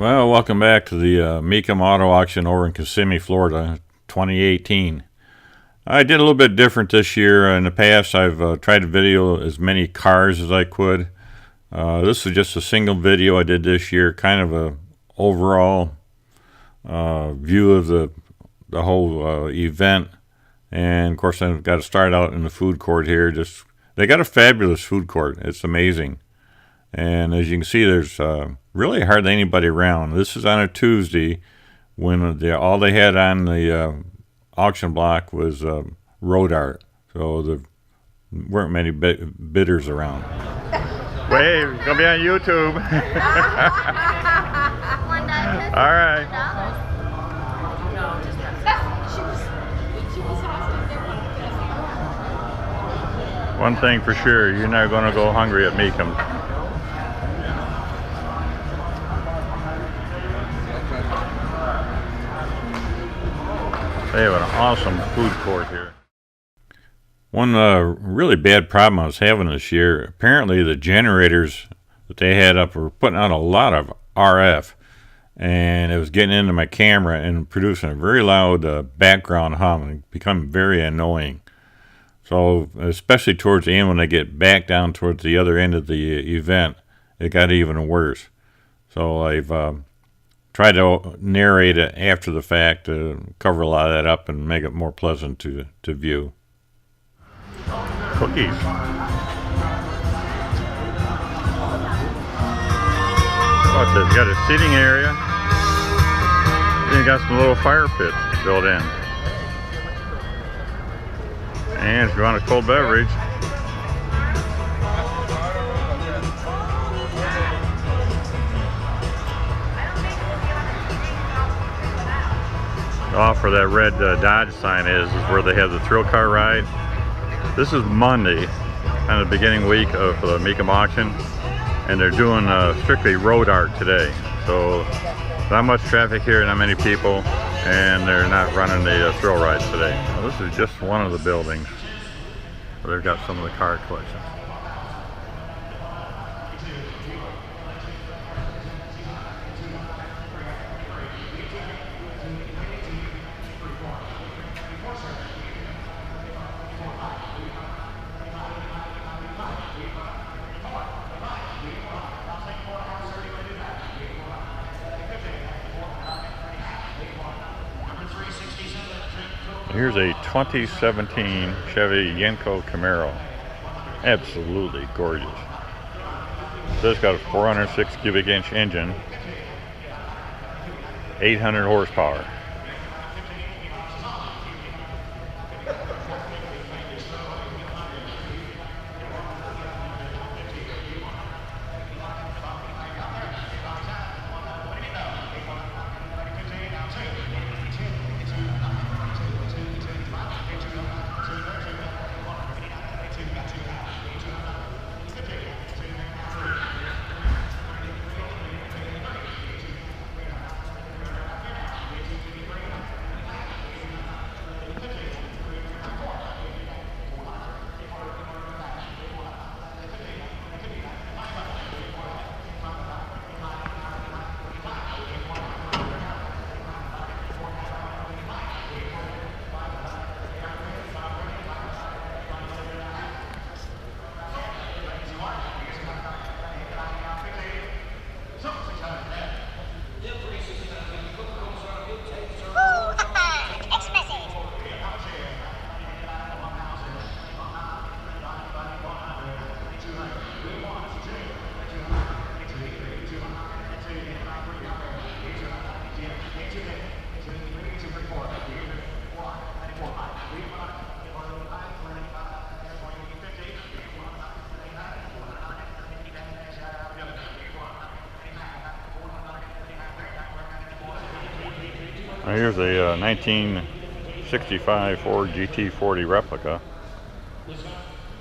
Well, welcome back to the Mecum Auto Auction over in Kissimmee, Florida, 2018. I did a little bit different this year. In the past, I've tried to video as many cars as I could. This is just a single video I did this year, kind of a overall view of the whole event. And of course, I've got to start out in the food court here. They got a fabulous food court. It's amazing. And as you can see, there's really hardly anybody around. This is on a Tuesday when all they had on the auction block was road art. So there weren't many bidders around. Wait, it's going to be on YouTube. All right. One thing for sure, you're not going to go hungry at Mecum. They have an awesome food court here. One really bad problem I was having this year, apparently the generators that they had up were putting out a lot of RF, and it was getting into my camera and producing a very loud background hum and becoming very annoying. So especially towards the end when they get back down towards the other end of the event, it got even worse. So I've tried to narrate it after the fact to cover a lot of that up and make it more pleasant to view. Cookies. What's this? You got a seating area. Then you got some little fire pits built in. And if you want a cold beverage, off where that red Dodge sign is where they have the thrill car ride. This is Monday, kind of the beginning week of the Mecum Auction, and they're doing strictly road art today. So not much traffic here, not many people, and they're not running the thrill rides today. Now, this is just one of the buildings where they've got some of the car collections. Here's a 2017 Chevy Yenko Camaro. Absolutely gorgeous. So it's got a 406 cubic inch engine, 800 horsepower. Now here's a 1965 Ford GT40 replica.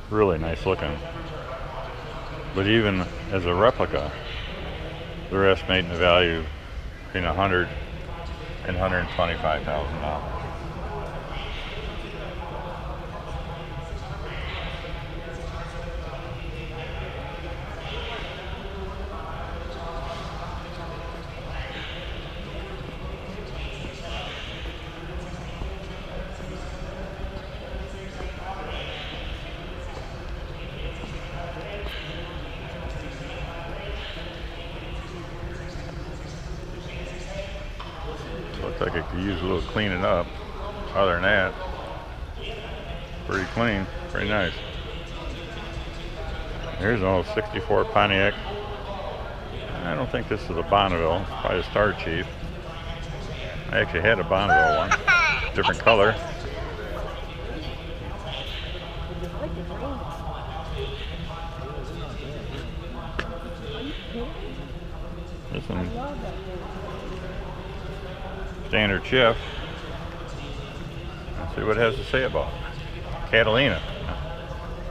Really nice looking. But even as a replica, they're estimating the value between $100,000 and $125,000. Looks like it could use a little cleaning up. Other than that, pretty clean, pretty nice. Here's an old 64 Pontiac. I don't think this is a Bonneville, it's probably a Star Chief. I actually had a Bonneville one, different color. This one, standard shift. Let's see what it has to say about it. Catalina.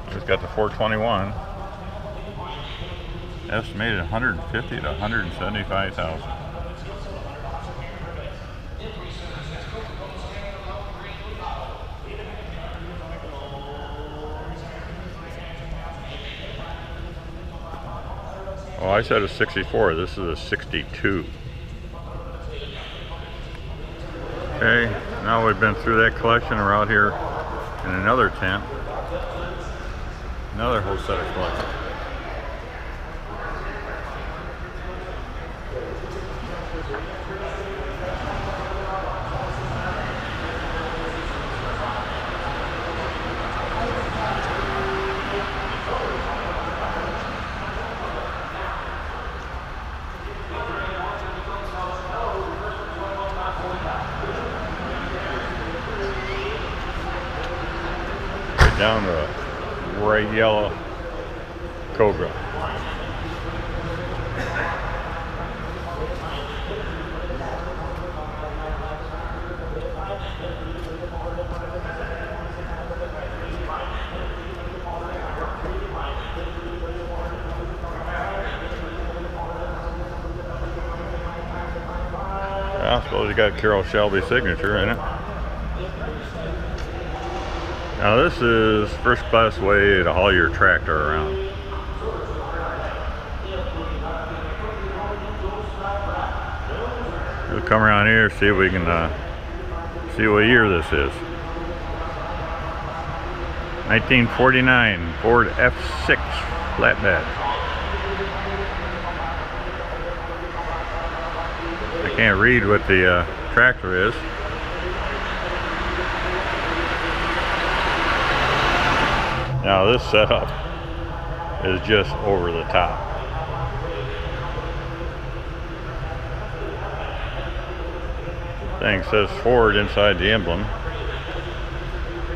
It's got the 421. Estimated 150 to 175,000. Oh, I said a 64. This is a 62. Okay, now we've been through that collection. We're out here in another tent. Another whole set of collection. Down to a bright yellow Cobra. I suppose you got Carroll Shelby's signature in it. Now this is first class way to haul your tractor around. We'll come around here, see if we can see what year this is. 1949 Ford F6 flatbed. I can't read what the tractor is. Now this setup is just over the top. Thing says Ford inside the emblem.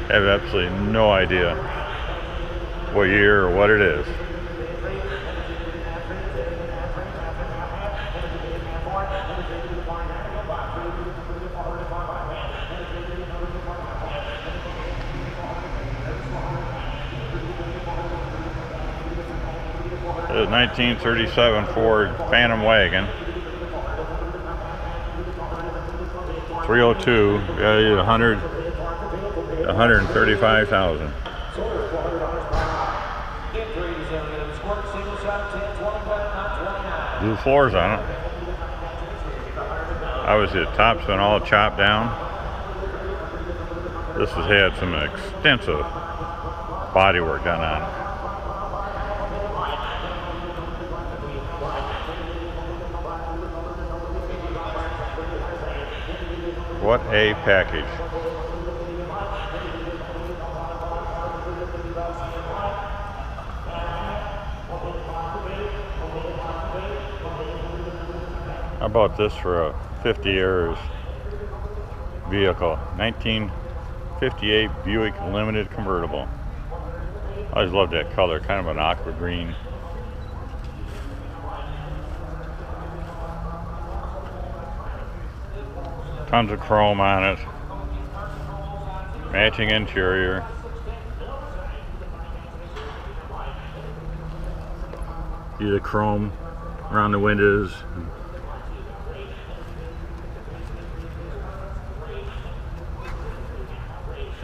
I have absolutely no idea what year or what it is. The 1937 Ford Phantom wagon, 302, valued 100 to 135,000. Blue floors on it. Obviously the top's been all chopped down. This has had some extensive body work done on it. What a package. How about this for a 50 years vehicle? 1958 Buick Limited convertible. I always loved that color, kind of an aqua green. Tons of chrome on it. Matching interior. See the chrome around the windows.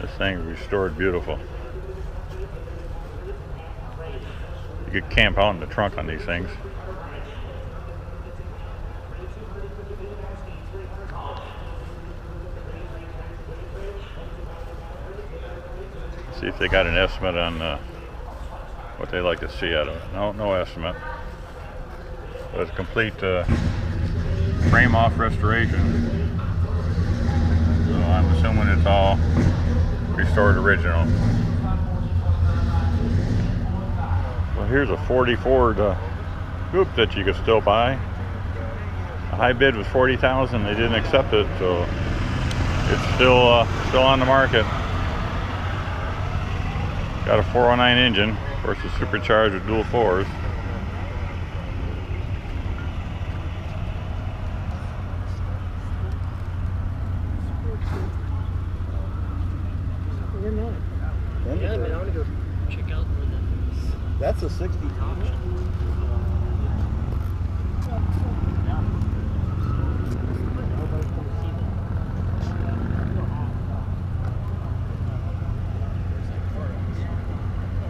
This thing's restored beautiful. You could camp out in the trunk on these things. See if they got an estimate on what they like to see out of it. No estimate. But it's a complete frame off restoration. I'm assuming it's all restored original. Well, here's a 40 Ford coupe that you could still buy. The high bid was $40,000. They didn't accept it, so it's still on the market. Got a 409 engine, of course it's supercharged with dual fours. Yeah, man, I want to go check out where that is. That's a 60 Auction.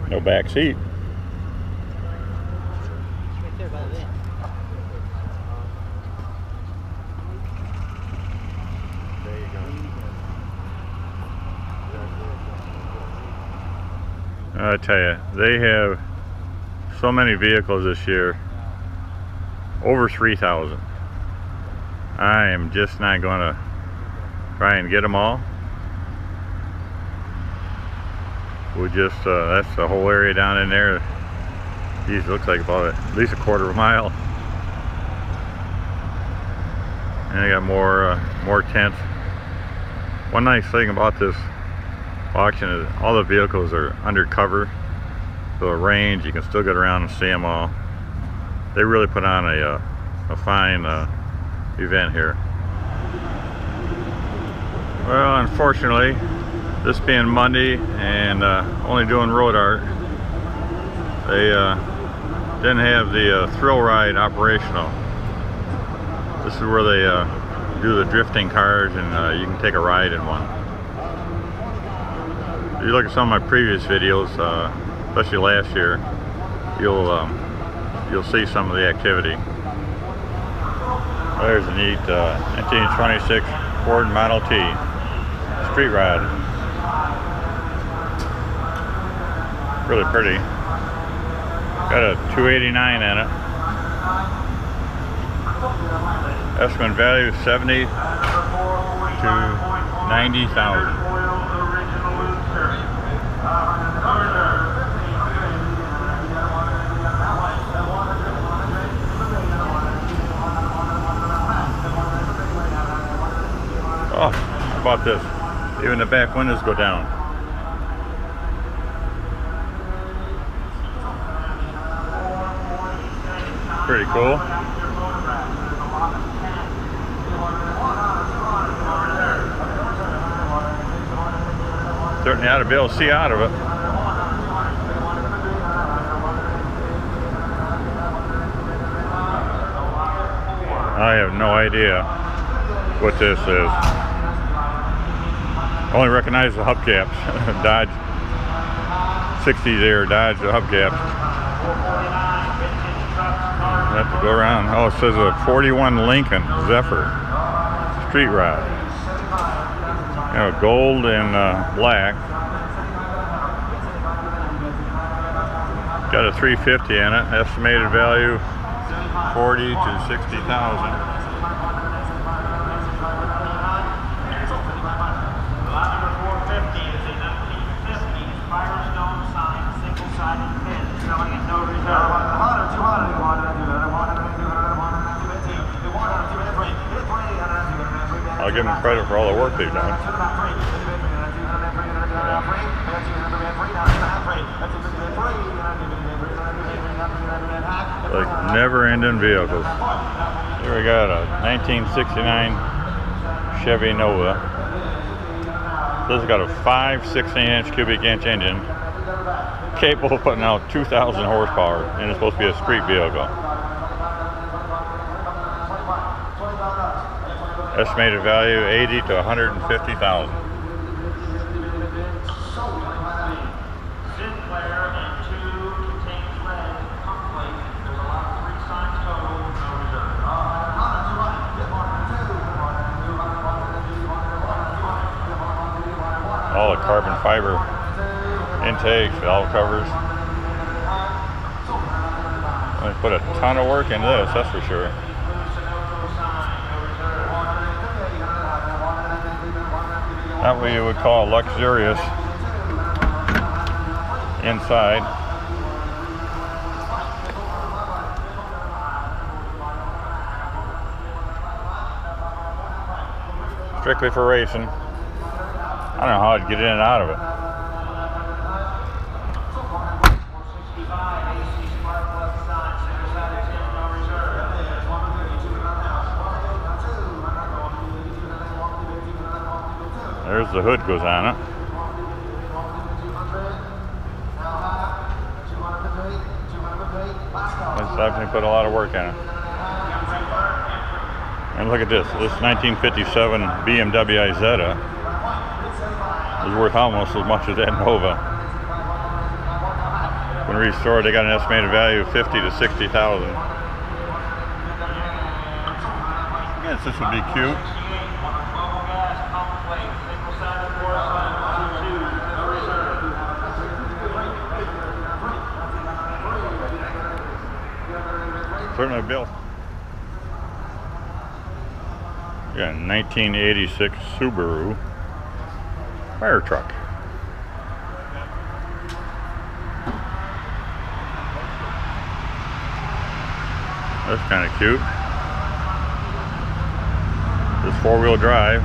No back seat. Right there by the van. There you go. I tell you, they have so many vehicles this year, over 3,000. I am just not going to try and get them all. We just, that's the whole area down in there. Geez, looks like about at least a quarter of a mile. And I got more tents. One nice thing about this auction is all the vehicles are undercover, so the range you can still get around and see them all. They really put on a fine event here. Well, unfortunately, this being Monday and only doing road art, they didn't have the thrill ride operational. This is where they do the drifting cars, and you can take a ride in one. If you look at some of my previous videos, especially last year, you'll see some of the activity. There's a neat 1926 Ford Model T street ride. Really pretty. Got a 289 in it. Estimate value 70 to 90,000. Oh, how about this? Even the back windows go down. Pretty cool. Certainly ought to be able to see out of it. I have no idea what this is. I only recognize the hubcaps. Dodge 60s there, Dodge the hubcaps. I have to go around. Oh, it says a 41 Lincoln Zephyr street ride. You know, gold and black. Got a 350 in it. Estimated value 40 to 60,000. I'll give them credit for all the work they've done. Like never-ending vehicles. Here we got a 1969 Chevy Nova. This has got a 5 16-inch cubic inch engine, capable of putting out 2,000 horsepower, and it's supposed to be a street vehicle. Estimated value 80 to 150,000. All the carbon fiber intakes, valve covers. They put a ton of work into this, that's for sure. That what you would call luxurious inside. Strictly for racing. I don't know how I'd get in and out of it. There's the hood goes on it. It's definitely put a lot of work in it. And look at this. This 1957 BMW Isetta is worth almost as much as that Nova. When restored, they got an estimated value of $50,000 to $60,000. I guess this would be cute. Certainly built. Yeah, 1986 Subaru fire truck. That's kind of cute. This four-wheel drive.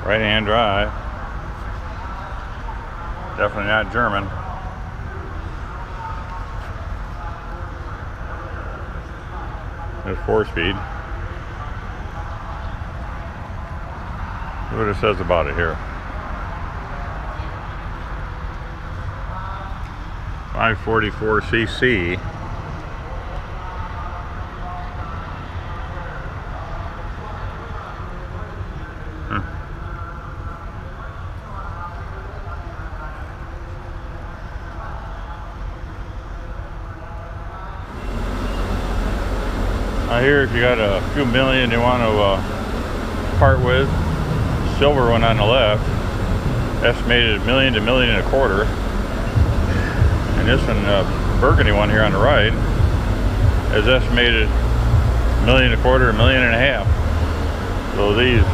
Right-hand drive. Definitely not German. There's 4-speed. See what it says about it here. 544cc. Here, if you got a few million you want to part with, silver one on the left, estimated $1 million to $1.25 million, and this one, burgundy one here on the right, is estimated $1.25 million, $1.5 million. So these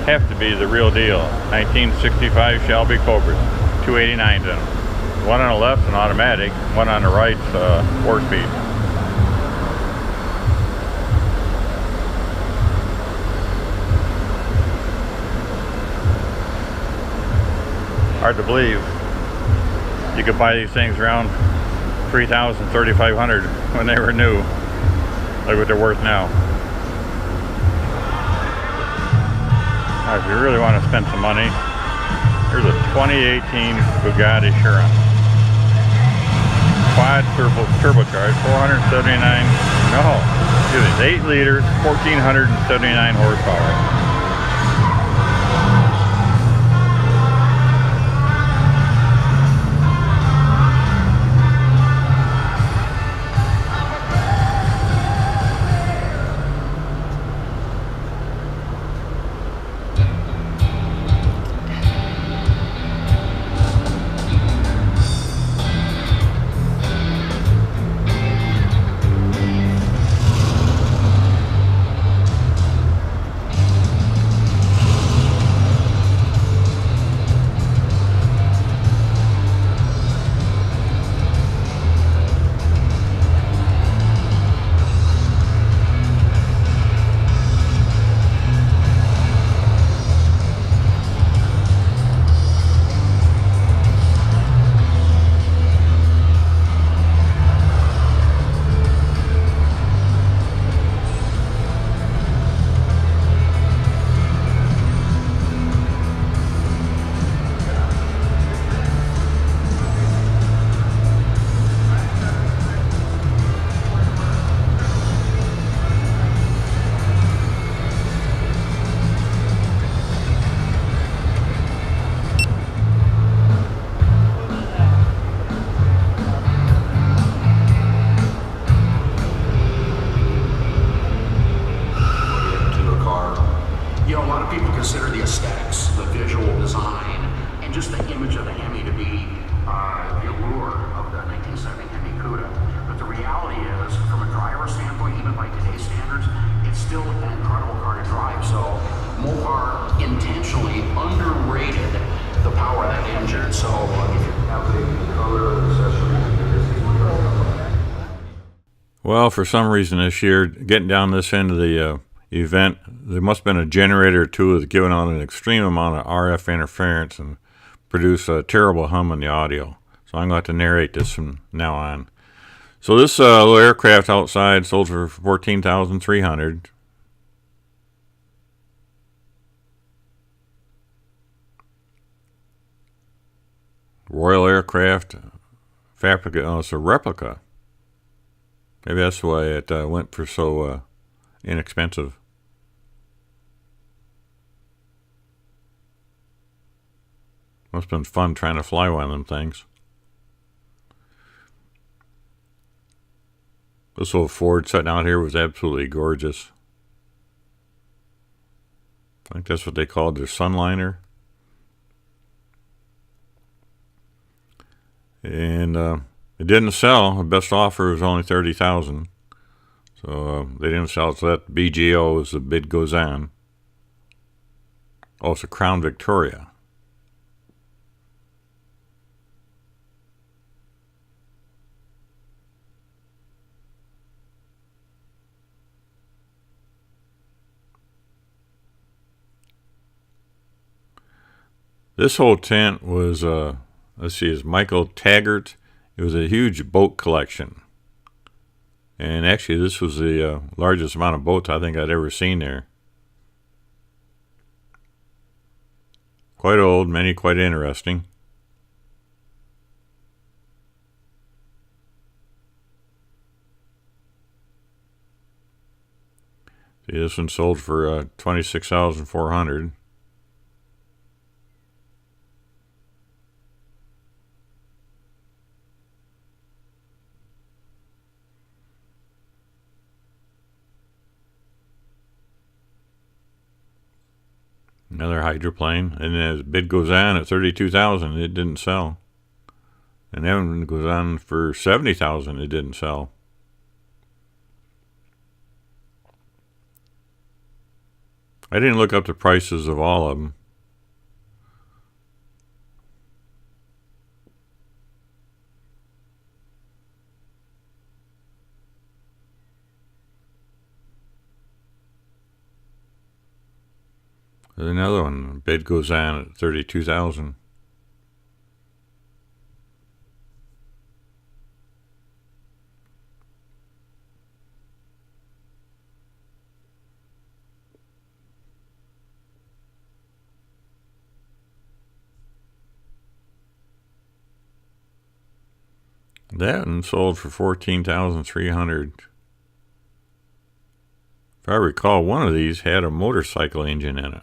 have to be the real deal. 1965 Shelby Cobras, 289s in them. One on the left's an automatic, one on the right's 4-speed. Hard to believe you could buy these things around $3,000, $3,500 when they were new. Look what they're worth now. Now, if you really want to spend some money, here's a 2018 Bugatti Chiron. Quad turbocharged, 8 liters, 1,479 horsepower. Consider the aesthetics, the visual design, and just the image of the Hemi to be the allure of the 1970 Hemi Cuda. But the reality is, from a driver standpoint, even by today's standards, it's still an incredible car to drive. So Mopar intentionally underrated the power of that engine. So if you have the color accessory, Well, for some reason this year, getting down this end of the event, there must have been a generator or two that's giving out an extreme amount of RF interference and produce a terrible hum in the audio. So I'm going to have to narrate this from now on. So this little aircraft outside sold for $14,300. Royal Aircraft fabric. Oh, it's a replica. Maybe that's why it went for so inexpensive. Must have been fun trying to fly one of them things. This little Ford sitting out here was absolutely gorgeous. I think that's what they called their Sunliner. And it didn't sell. The best offer was only $30,000. So they didn't sell it. So that BGO as the bid goes on. Oh, it's a Crown Victoria. This whole tent was, let's see, is Michael Taggart. It was a huge boat collection. And actually, this was the largest amount of boats I think I'd ever seen there. Quite old, many quite interesting. See, this one sold for $26,400. Another hydroplane, and as bid goes on at $32,000, it didn't sell. And then one goes on for $70,000, it didn't sell. I didn't look up the prices of all of them. There's another one. Bid goes on at $32,000. That one sold for $14,300. If I recall, one of these had a motorcycle engine in it.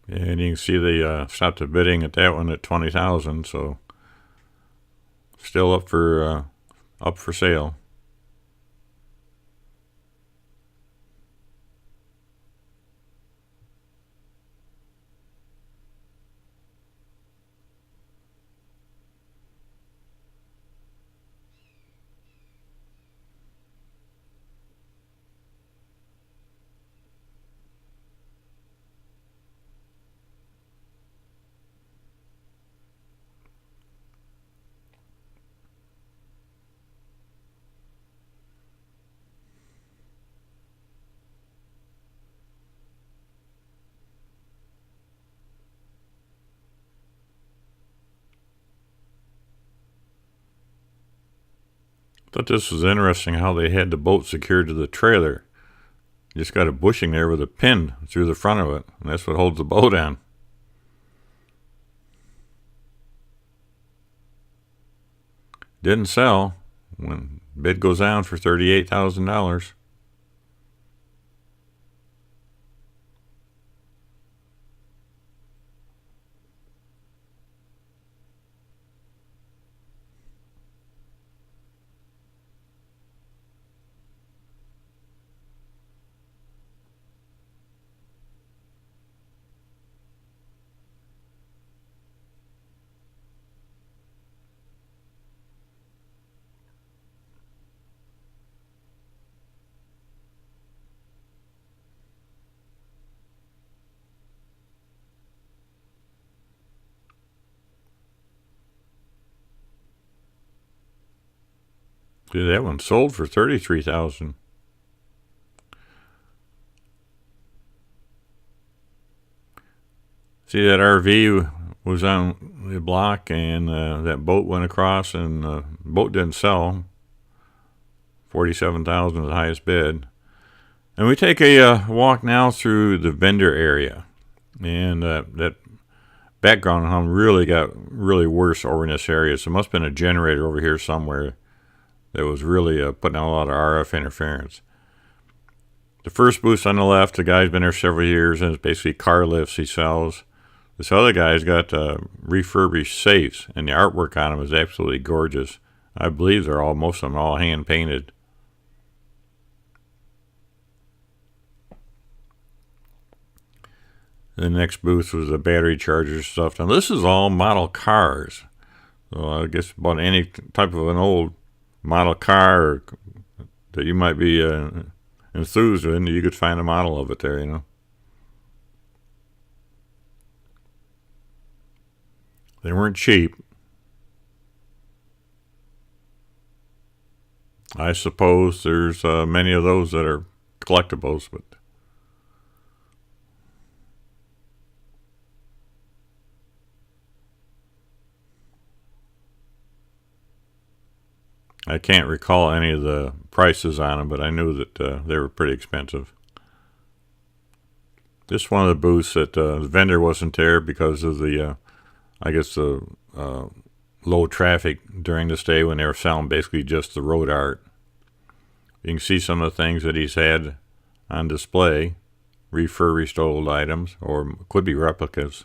And you can see they stopped the bidding at that one at $20,000, so still up for sale. Thought this was interesting how they had the boat secured to the trailer. You just got a bushing there with a pin through the front of it, and that's what holds the boat on. Didn't sell when bid goes down for $38,000. See, that one sold for $33,000. See, that RV was on the block, and that boat went across, and the boat didn't sell. $47,000 was the highest bid. And we take a walk now through the vendor area, and that background hum really got really worse over in this area. So it must have been a generator over here somewhere that was really putting out a lot of RF interference. The first booth on the left, the guy's been there several years, and it's basically car lifts he sells. This other guy's got refurbished safes, and the artwork on them is absolutely gorgeous. I believe they're most of them all hand painted. The next booth was the battery charger stuff. Now this is all model cars, so I guess about any type of an old model car that you might be enthused in, you could find a model of it there, you know. They weren't cheap. I suppose there's many of those that are collectibles, but I can't recall any of the prices on them, but I knew that they were pretty expensive. This one of the booths that the vendor wasn't there because of the, I guess the low traffic during this day when they were selling basically just the road art. You can see some of the things that he's had on display, refurbished old items, or could be replicas.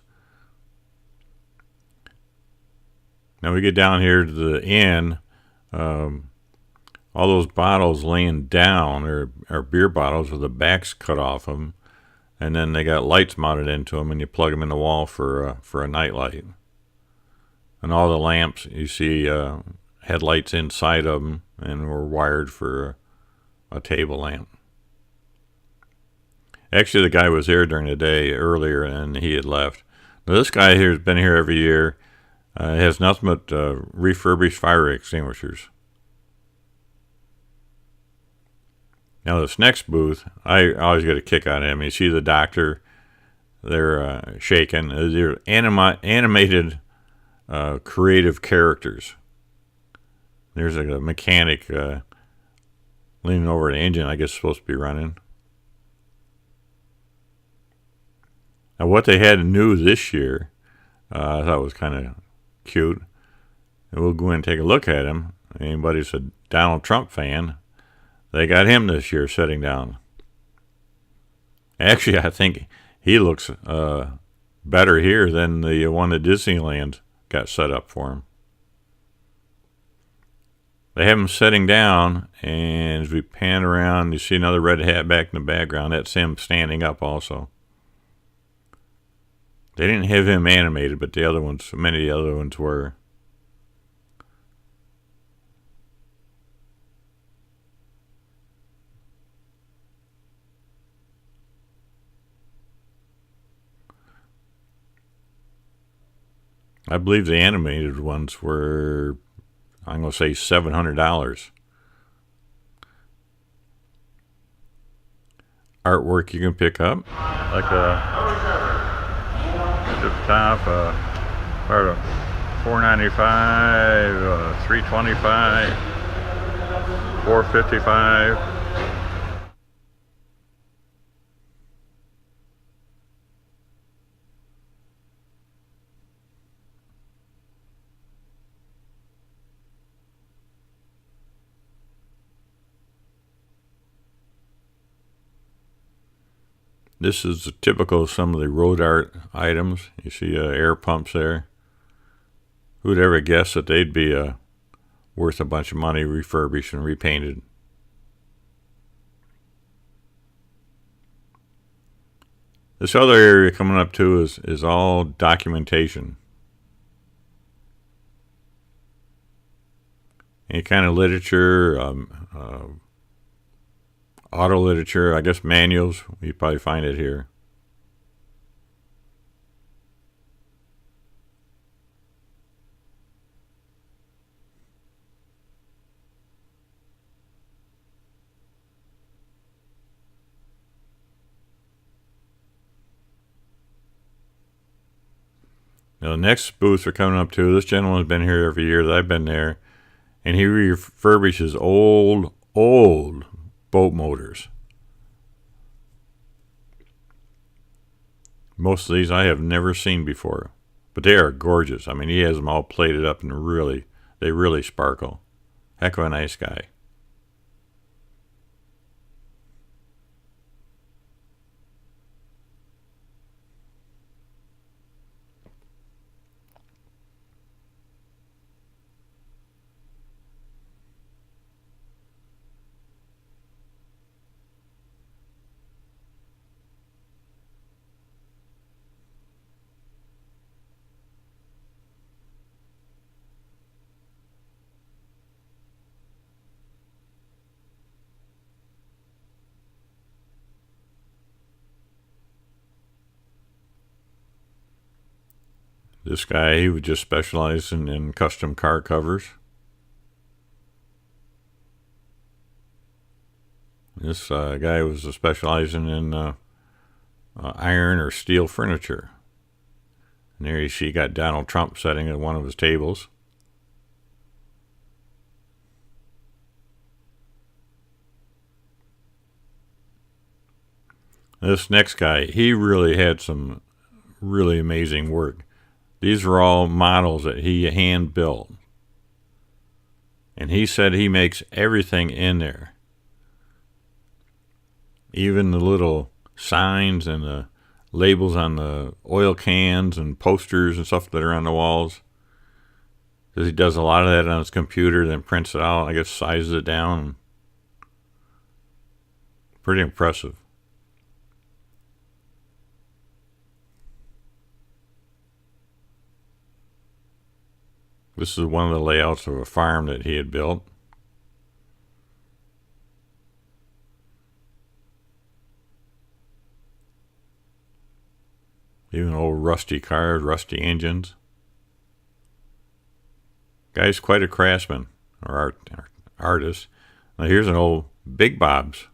Now we get down here to the end. All those bottles laying down are beer bottles with the backs cut off them, and then they got lights mounted into them, and you plug them in the wall for a night light. And all the lamps you see had lights inside of them and were wired for a table lamp. Actually, the guy was there during the day earlier, and he had left. Now, this guy here has been here every year. Has nothing but refurbished fire extinguishers. Now this next booth, I always get a kick out of him. You see the doctor, they're shaking. They're animated creative characters. There's a mechanic leaning over an engine, I guess supposed to be running. Now what they had new this year, I thought was kind of cute. And we'll go in and take a look at him. Anybody's a Donald Trump fan, they got him this year sitting down. Actually, I think he looks better here than the one that Disneyland got set up for him. They have him sitting down, and as we pan around, you see another red hat back in the background. That's him standing up also. They didn't have him animated, but the other ones, many of the other ones were. I believe the animated ones were, I'm going to say $700. Artwork you can pick up, like at the top, part of $495, $325, $455. This is typical of some of the road art items. You see air pumps there. Who'd ever guess that they'd be worth a bunch of money refurbished and repainted? This other area coming up too is all documentation. Any kind of literature, auto literature, I guess manuals, you probably find it here. Now the next booth we're coming up to, this gentleman's been here every year that I've been there, and he refurbishes old boat motors. Most of these I have never seen before, but they are gorgeous. I mean, he has them all plated up and they really sparkle. Heck of a nice guy. This guy, he would just specialize in custom car covers. This guy was specializing in iron or steel furniture. And there you see you got Donald Trump sitting at one of his tables. This next guy, he really had some really amazing work. These are all models that he hand built. And he said he makes everything in there. Even the little signs and the labels on the oil cans and posters and stuff that are on the walls. Because he does a lot of that on his computer, then prints it out, I guess sizes it down. Pretty impressive. This is one of the layouts of a farm that he had built. Even old rusty cars, rusty engines. Guy's quite a craftsman or artist. Now here's an old Big Bob's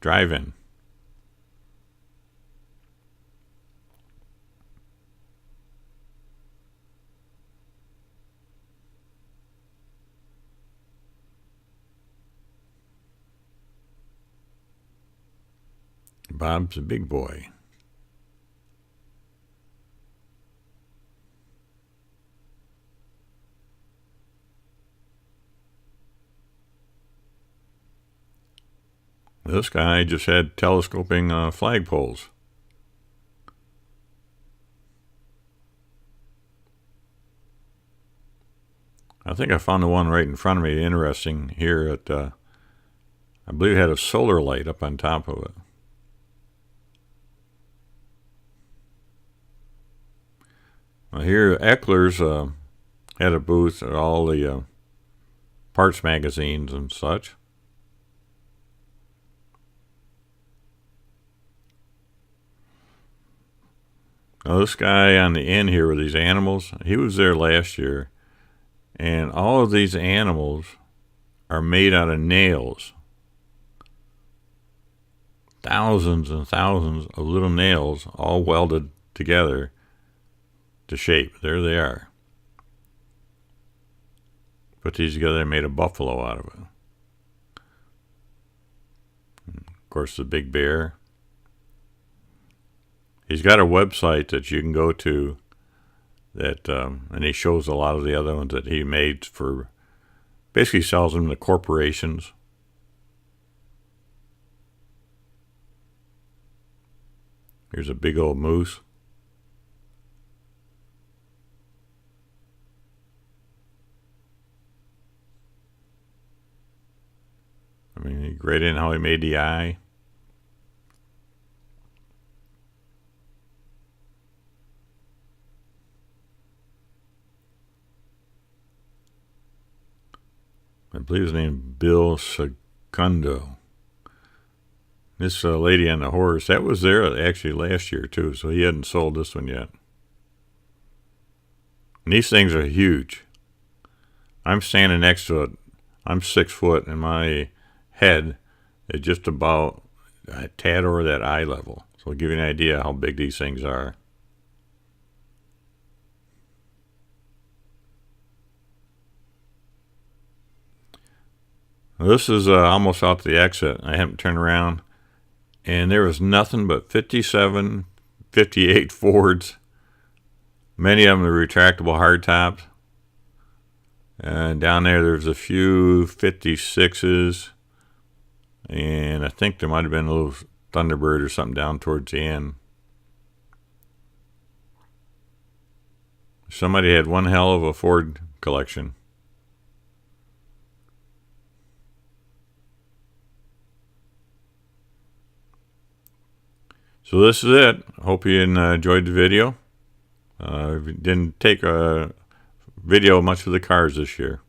drive-in. Bob's a big boy. This guy just had telescoping flagpoles. I think I found the one right in front of me interesting here at, I believe it had a solar light up on top of it. Well, here Eckler's had a booth at all the parts magazines and such. Now this guy on the end here with these animals, he was there last year, and all of these animals are made out of nails. Thousands and thousands of little nails all welded together to shape. There they are. Put these together and made a buffalo out of it. And of course, the big bear. He's got a website that you can go to that, and he shows a lot of the other ones that he made for, basically sells them to corporations. Here's a big old moose. I mean, great in how he made the eye. I believe his name is Bill Segundo. This lady on the horse, that was there actually last year too, so he hadn't sold this one yet. And these things are huge. I'm standing next to it. I'm 6 foot, and my head is just about a tad over that eye level. So I'll give you an idea how big these things are. Well, this is almost out the exit. I haven't turned around, and there was nothing but 57, 58 Fords. Many of them are retractable hardtops. And down there's a few 56s. And I think there might have been a little Thunderbird or something down towards the end. Somebody had one hell of a Ford collection. So this is it. Hope you enjoyed the video. Didn't take a video much of the cars this year.